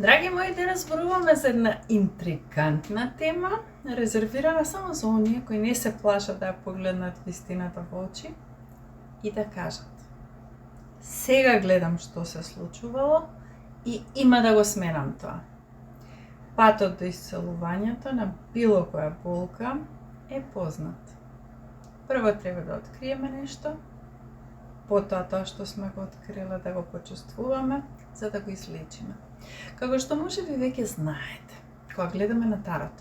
Драги мои, денес зборуваме за една интригантна тема, резервирана само за оние кои не се плашат да ја погледнат вистината во очи и да кажат: сега гледам што се случувало и има да го сменам тоа. Патот до исцелувањето на било која болка е познат. Прво треба да откриеме нешто, потоа тоа што сме го откриле да го почувствуваме, за да го излечиме. Како што можеби веќе знаете, кога гледаме на тарот,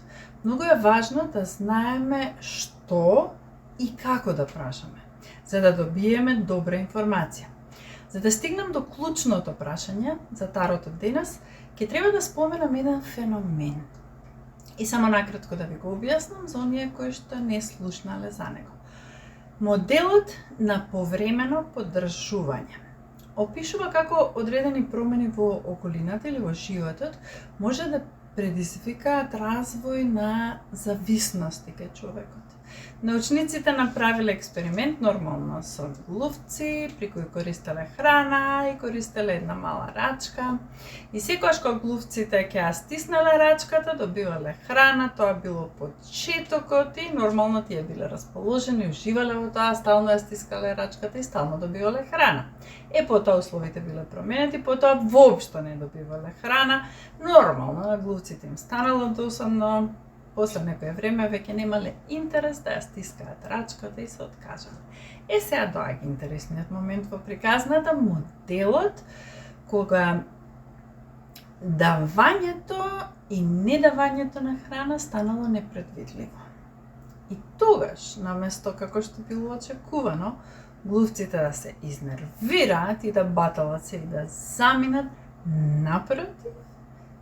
многу е важно да знаеме што и како да прашаме, за да добиеме добра информација. За да стигнам до клучното прашање за таротот денес, ќе треба да споменам еден феномен. И само накратко да ви го објаснам за оние кои што не слушнале за него. Моделот на повремено поддржување опишува како одредени промени во околината или во животот може да предизвикаат развој на зависности кај човекот. Научниците направиле експеримент нормално со глувци, при кои користеле храна и користеле една мала рачка. И секогаш кога глувците ќе ја стиснале рачката, добивале храна, тоа било под четокот и нормално тие биле расположени, уживале во тоа, стално ја стискале рачката и стално добивале храна. Потоа условите биле променети, потоа воопшто не добивале храна, нормално на глувците им станало досадно. После некое време веќе немале интерес да ја стискаат рачката и се откажале. Сега доаѓа интересниот момент во приказната, моделот кога давањето и недавањето на храна станало непредвидливо. И тогаш, наместо како што било очекувано, глувците да се изнервираат и да баталат се и да заминат, напротив,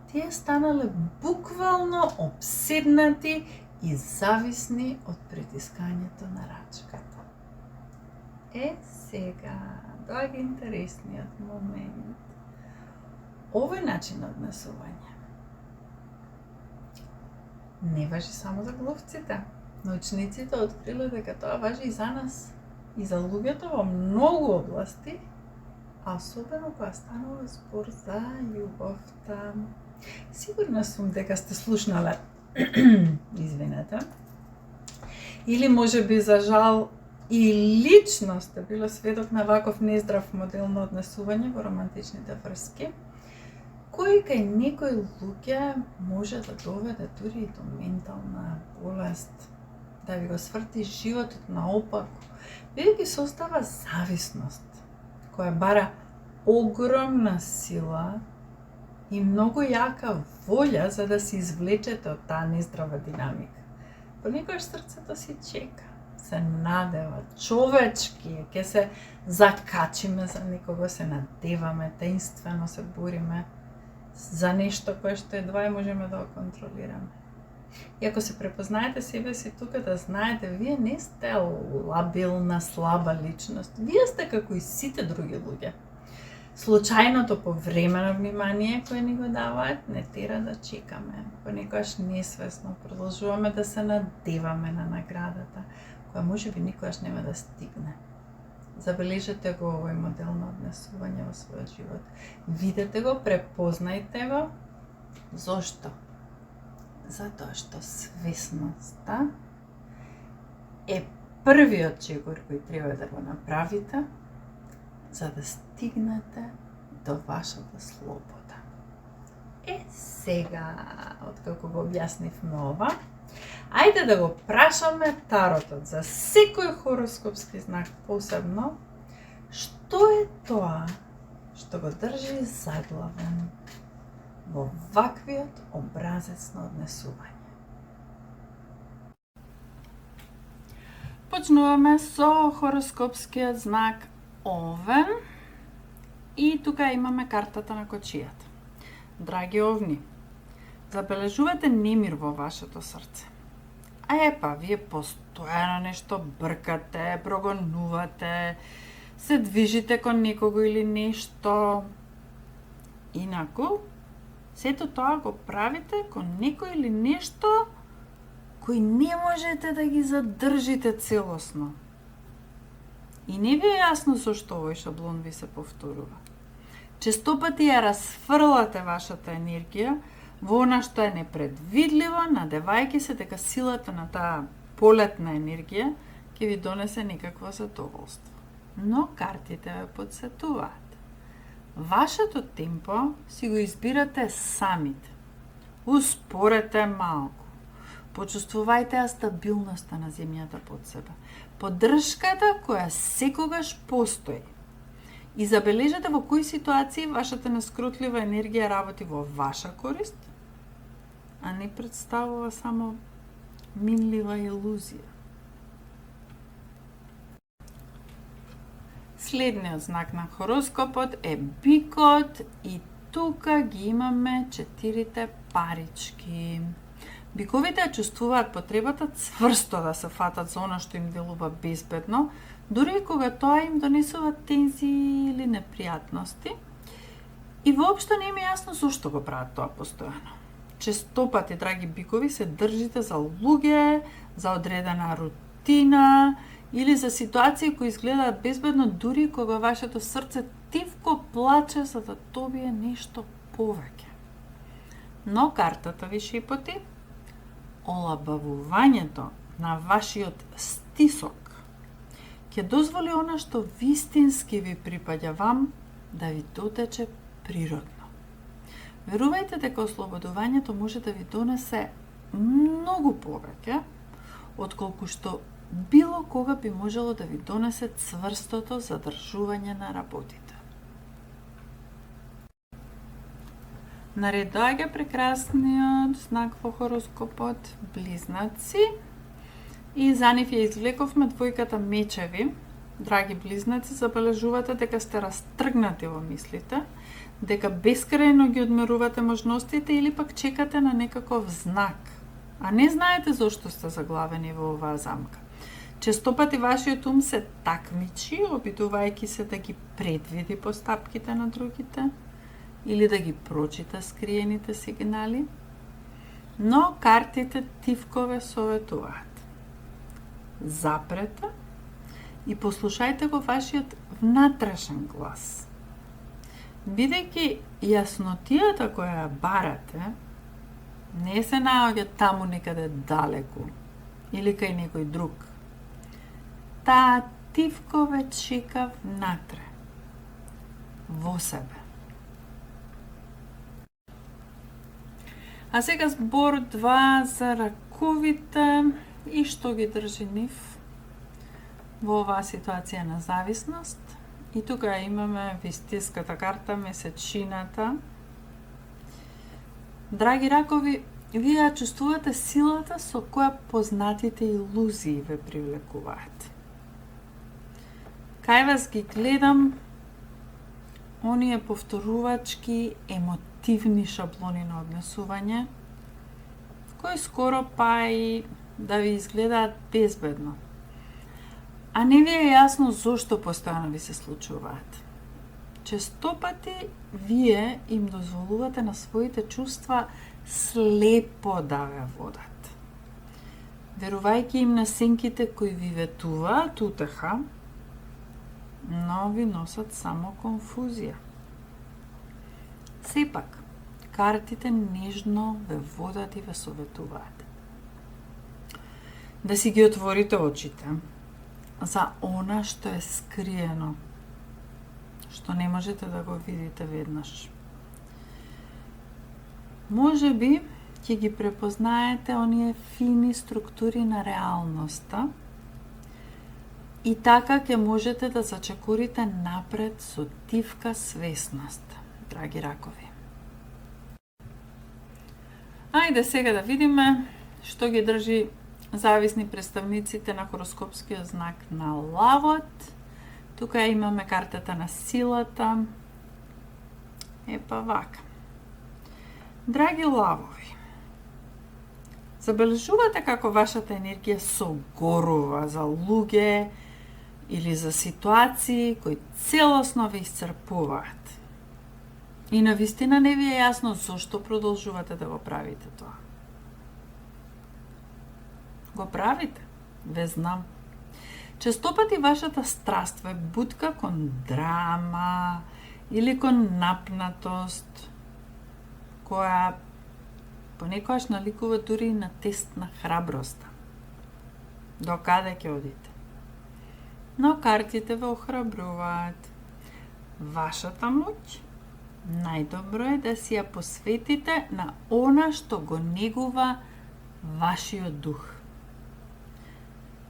тие станале буквално обседнати и зависни од притискањето на рачката. Сега доаѓа интересниот момент. Овој начин на однесување не важи само за глувците. Научниците откриле дека тоа важи и за нас, и за луѓето во многу области, а особено кога станува збор за љубовта. Сигурна сум дека сте слушнале, извинете, или можеби за жал и лично сте биле сведок на ваков нездрав модел на однесување во романтичните врски, кој кај некои луѓе може да доведе дури и до ментална болест, да ви го сврти животот наопаку, бидејќи создава зависност, која бара огромна сила и многу јака волја за да се извлечете од таа нездрава динамика. Понекогаш срцето си чека, се надева, човечки, ќе се закачиме за некого, се надеваме, таинствено се бориме за нешто кое што едва и можеме да го контролираме. И ако се препознаете себе си тука, да знаете, вие не сте лабилна, слаба личност. Вие сте како и сите други луѓе. Случајното повремено внимание кое ни го даваат не тера да чекаме. Понекогаш несвесно продолжуваме да се надеваме на наградата, која можеби никогаш нема да стигне. Забележете го овој модел на однесување во својот живот. Видете го, препознајте го. Зошто? Затоа што свесноста е првиот чекор кој треба да го направите за да стигнете до вашата слобода. Сега, откако го објаснивме ова, ајде да го прашаме таротот за секој хороскопски знак посебно, што е тоа што го држи заглавен во ваквиот образец на однесување. Почнуваме со хороскопскиот знак Овен и тука имаме картата на кочијата. Драги овни, забележувате немир во вашето срце. Вие постојано нешто бркате, прогонувате, се движите кон некого или нешто. Инаку, сето тоа го правите кон некој или нешто кој не можете да ги задржите целосно. И не ви е јасно зошто овој шаблон ви се повторува. Честопати ја расфрлате вашата енергија во она што е непредвидливо, надевајќи се дека силата на таа полетна енергија ќе ви донесе некакво задоволство. Но картите ве потсетуваат. Вашето темпо си го избирате самите. Успорете малку. Почувствувајте стабилноста на земјата под себе. Поддршката која секогаш постои. И забележете во кои ситуации вашата нескротлива енергија работи во ваша корист, а не представува само минлива илузија. Следниот знак на хороскопот е бикот и тука ги имаме 4 парички. Биковите ја чувствуваат потребата цврсто да се фатат за она што им делува безбедно, дури и кога тоа им донесува тензии или непријатности. И воопшто не им е јасно зошто го прават тоа постојано. Честопати, драги бикови, се држите за луѓе, за одредена рутина или за ситуации кои изгледаат безбедно, дури кога вашето срце тивко плаче за да добие нешто повеќе. Но картата ви шепоти, олабавувањето на вашиот стисок ќе дозволи она што вистински ви припаѓа вам да ви дотече природно. Верувајте дека ослободувањето може да ви донесе многу повеќе отколку што било кога би можело да ви донесе цврстото задржување на работите. Наред доаѓа прекрасниот знак во хороскопот Близнаци и за нив ја извлековме двојката мечеви. Драги близнаци, забележувате дека сте растргнати во мислите, дека бескрајно ги одмерувате можностите или пак чекате на некаков знак, а не знаете зошто сте заглавени во оваа замка. Честопати вашиот ум се такмичи, обидувајќи се да ги предвиди постапките на другите или да ги прочита скриените сигнали, но картите тивкове советуваат. Запрете и послушајте го вашиот внатрешен глас. Бидејќи јаснотијата која ја барате не се наоѓа таму некаде далеку или кај некој друг. Таа тивко ве чека внатре, во себе. А сега збор 2 за раковите и што ги држи нив во оваа ситуација на зависност. И тука имаме вистинската карта, месечината. Драги ракови, вие ја чувствувате силата со која познатите илузии ве привлекуваат. Кај вас ги гледам оние повторувачки, емотивни шаблони на однесување, кои скоро па и да ви изгледаат безбедно. А не ви е јасно зошто постојано ви се случуваат. Честопати вие им дозволувате на своите чувства слепо да ве водат. Верувајќи им на сенките кои ви ветуваат утеха, но ви носат само конфузија. Сепак, картите нежно ве водат и ве советуваат. Да си ги отворите очите за она што е скриено, што не можете да го видите веднаш. Може би ќе ги препознаете оние фини структури на реалноста и така ќе можете да зачекорите напред со тивка свесност, драги ракови. Ајде сега да видиме што ги држи зависни представниците на хороскопскиот знак на лавот. Тука имаме картата на силата. Епа вака. Драги лавови, забележувате како вашата енергија согорува за луѓе или за ситуации кои целосно ве исцрпуваат. И навистина не ви е јасно зошто продолжувате да го правите тоа. Го правите, ве знам. Честопати вашата страст ве бутка кон драма или кон напнатост, која понекогаш наликува дури на тест на храброста. До каде ќе одите? Но картите ве охрабруваат. Вашата моќ најдобро е да си ја посветите на она што го негува вашиот дух.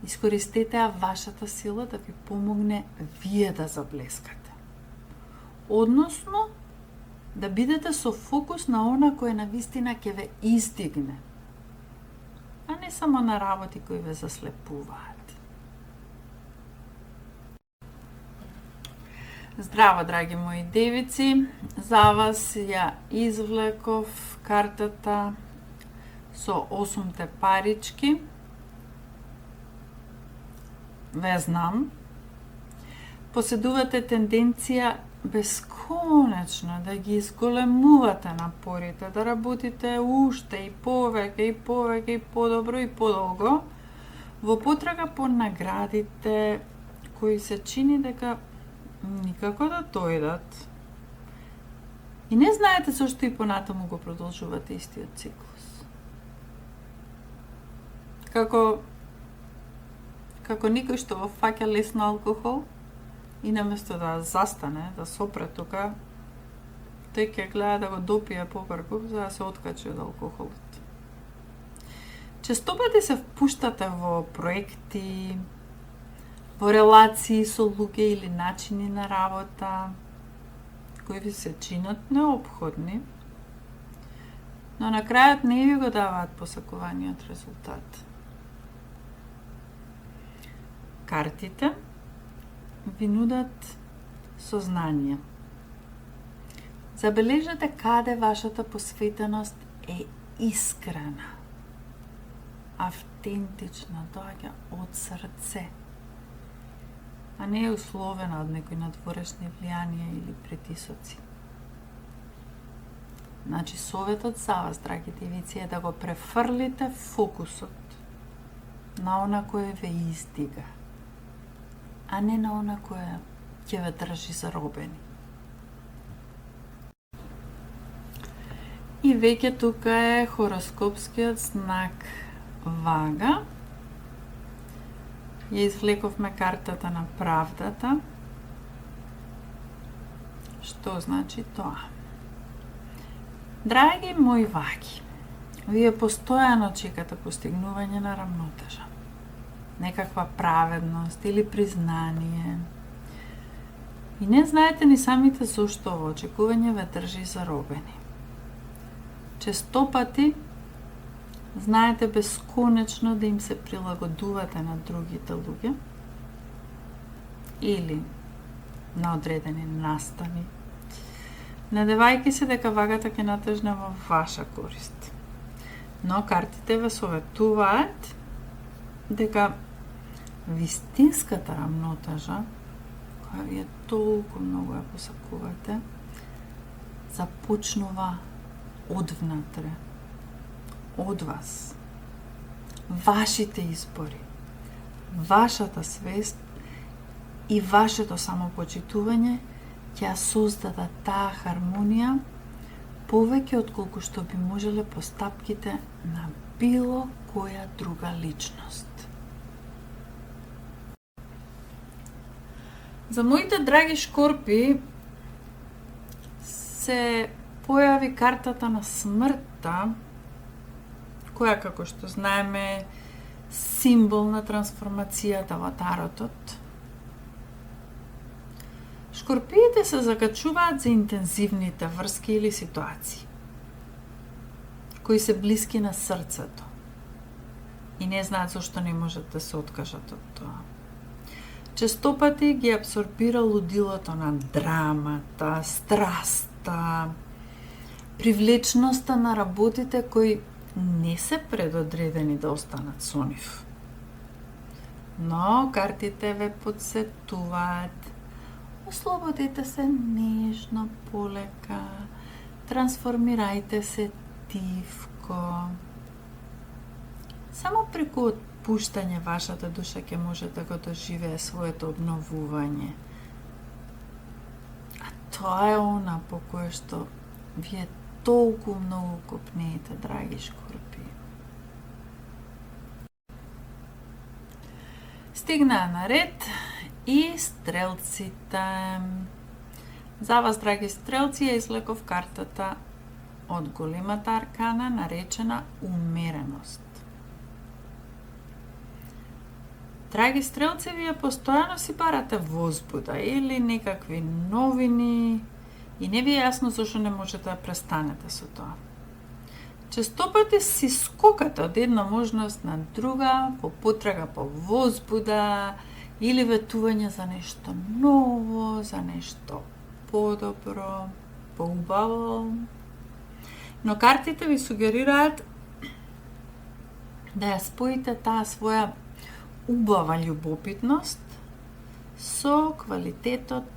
Искористете вашата сила да ви помогне вие да заблескате. Односно, да бидете со фокус на она кое навистина ќе ве издигне, а не само на работи кои ве заслепуваат. Здраво, драги мои девици, за вас ја извлеков картата со 8 парички. Ве знам, поседувате тенденција бесконечно да ги изголемувате напорите, да работите уште и повеќе и повеќе и подобро и подолго, во потрага по наградите кои се чини дека никако да дојдат. И не знаете зашто и понатаму го продолжувате истиот циклус. Како никој што го фаќа лесно алкохол и наместо да застане, да сопре тука, тој ќе гледа да го допие попрку за да се откачи од алкохолот. Често пати се впуштате во проекти, во релации со луѓе или начини на работа кои ви се чинат неопходни, но на крајот не ви го даваат посакуваниот резултат. Картите ви нудат сознание. Забележете каде вашата посветеност е искрена, автентична, доаѓа од срце, а не е условена од некои надворешни влијанија или притисоци. Значи, советот за вас, драги девици, е да го префрлите фокусот на она кое ве издига, а не на она кое ќе ве држи заробени. И веќе тука е хороскопскиот знак Вага. Ја извлековме картата на правдата. Што значи тоа? Драги мои ваги, вие постојано чекате постигнување на рамнотежа, некаква праведност или признание. И не знаете ни самите зошто ово очекување ве држи заробени. Често пати знаете бесконечно да им се прилагодувате на другите луѓе или на одредени настани, надевајќи се дека вагата ќе натежне во ваша корист. Но картите ве советуваат дека вистинската рамнотежа, која вие толку многу ја посакувате, започнува одвнатре, од вас. Вашите избори, вашата свест и вашето самопочитување ќе ја создадат таа хармонија повеќе отколку што би можеле постапките на било која друга личност. За моите драги шкорпи се појави картата на смртта, која, како што знаеме, символ на трансформацијата во таротот. Шкорпиите се закачуваат за интензивните врски или ситуации, кои се блиски на срцето и не знаат зашто не можат да се откажат од тоа. Често пати ги абсорбира лудилото на драмата, страста, привлечноста на работите кои не се предодредени да останат со нив. Но картите ве подсетуваат. Ослободите се нежно, полека, трансформирајте се тивко. Само преку отпуштање вашата душа ќе може да го доживее своето обновување. А тоа е она по кое што вие толку многу копнеете, драги шкорпии. Стигнаа на ред и стрелците. За вас, драги стрелци, ја извлеков картата од големата аркана, наречена умереност. Драги стрелци, вие постојано си барате возбуда или некакви новини и не ви е јасно зашто не можете да престанете со тоа. Честопати си скокате од една можност на друга, по потрага по возбуда или ветување за нешто ново, за нешто подобро, поубаво. Но картите ви сугерираат да ја споите таа своја убава љубопитност со квалитетот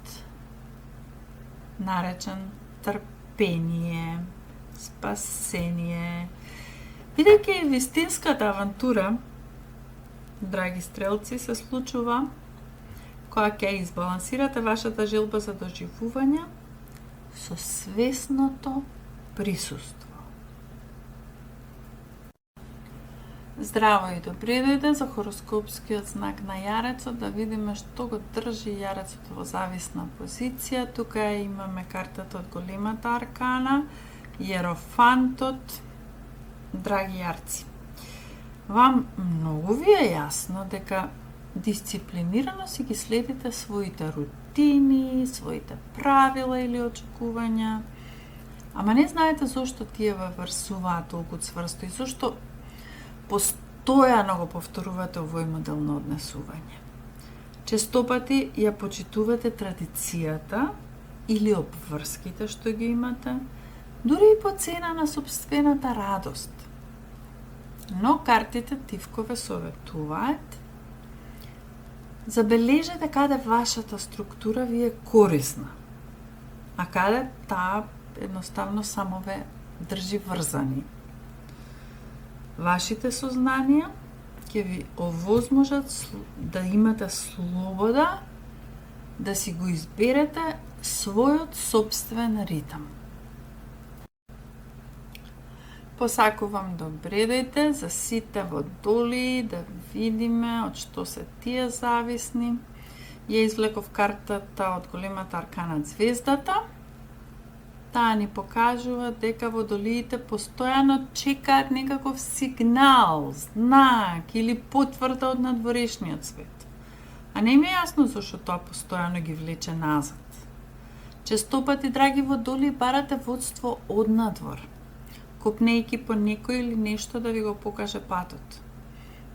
наречен трпение, спасение. Бидејќи вистинската авантура, драги стрелци, се случува кога ќе избалансирате вашата желба за доживување со свесното присуство. Здраво и добре дојде за хороскопскиот знак на јарецот, да видиме што го држи јарецот во зависна позиција. Тука имаме картата од големата аркана, Јерофантот. Драги јарци, вам многу ви е јасно дека дисциплинирано си ги следите своите рутини, своите правила или очекувања, ама не знаете зошто тие ве врзуваат толку цврсто и зошто постојано го повторувате овој модел на однесување. Честопати ја почитувате традицијата или обврските што ги имате, дури и по цена на собствената радост. Но картите тивко ве советуваат. Забележете каде вашата структура ви е корисна, а каде таа едноставно само ве држи врзани. Вашите сознанија ќе ви овозможат да имате слобода да си го изберете својот собствен ритам. Посакувам добре дојде за сите водолии, да видиме од што се тие зависни. Ја извлеков картата од големата аркана Звездата. Таа ни покажува дека водолиите постојано чекаат некаков сигнал, знак или потврда од надворешниот свет. А не ми е јасно зашто тоа постојано ги влече назад. Честопати, драги водолии, барате водство од надвор, копнејќи по некој или нешто да ви го покаже патот.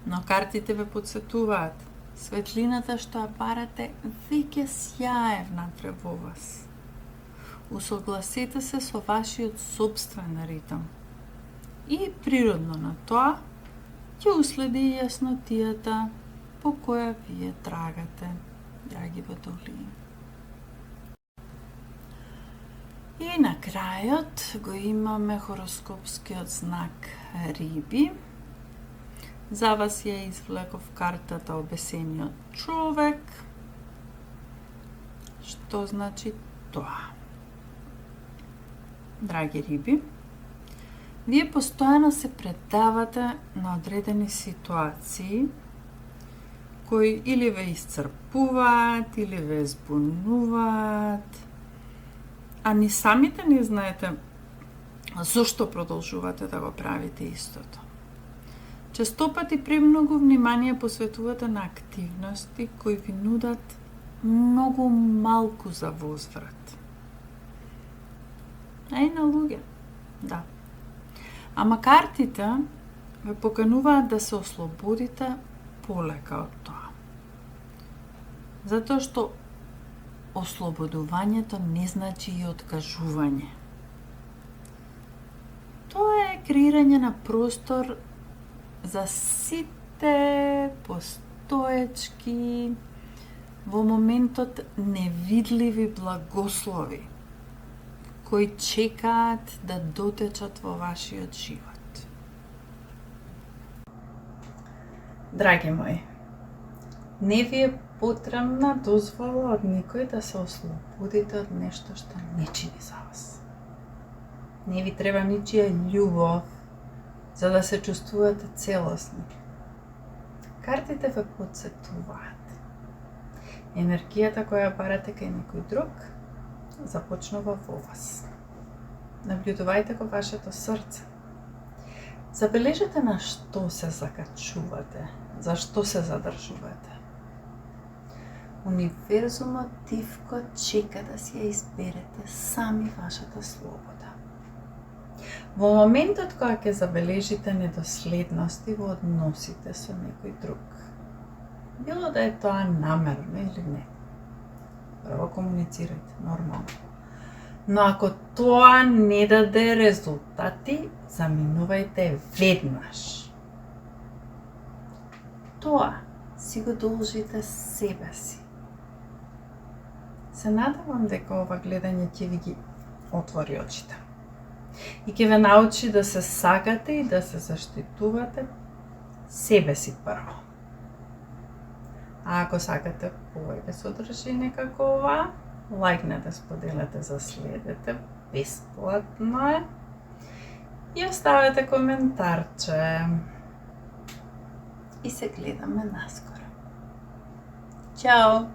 Но картите ве подсетуваат, светлината што ја барате веќе сјае внатре во вас. Усогласете се со вашиот собствен ритам. И природно на тоа ќе уследи јаснотијата по која вие трагате, драги водолии. И на крајот го имаме хороскопскиот знак Риби. За вас ја извлеков картата Обесениот човек. Што значи тоа? Драги Риби, вие постојано се предавате на одредени ситуации кои или ве исцрпуваат, или ве збунуваат, а ни самите не знаете зошто продолжувате да го правите истото. Честопати премногу внимание посветувате на активности кои ви нудат многу малку за возврат. А и на луѓе, да. Ама картите ве покануваат да се ослободите полека од тоа. Затоа што ослободувањето не значи и откажување. Тоа е креирање на простор за сите постоечки во моментот невидливи благослови кои чекаат да дотечат во вашиот живот. Драги мои, Не ви е потребна дозвола од никој да се ослободите од нешто што не чини за вас. Не ви треба ничија љубов за да се чувствувате целосни. Картите ве потсетуваат. Енергијата која барате кај некој друг започнува во вас. Наблюдувајте го вашето срце. Забележете на што се закачувате, за што се задржувате. Универзумот тивко чека да си ја изберете сами вашата слобода. Во моментот кога ќе забележите недоследности во односите со некој друг, било да е тоа намерно или не, прво комуницирајте нормално. Но ако тоа не даде резултати, заминувајте веднаш. Тоа си го должите себе си. Се надевам дека ова гледање ќе ви ги отвори очите. И ќе ве научи да се сакате и да се заштитувате себе си прво. А ако сакате повеќе содржина како ова, лајкнете, споделете, заследете, бесплатно е. И оставете коментарче. И се гледаме наскоро. Чао!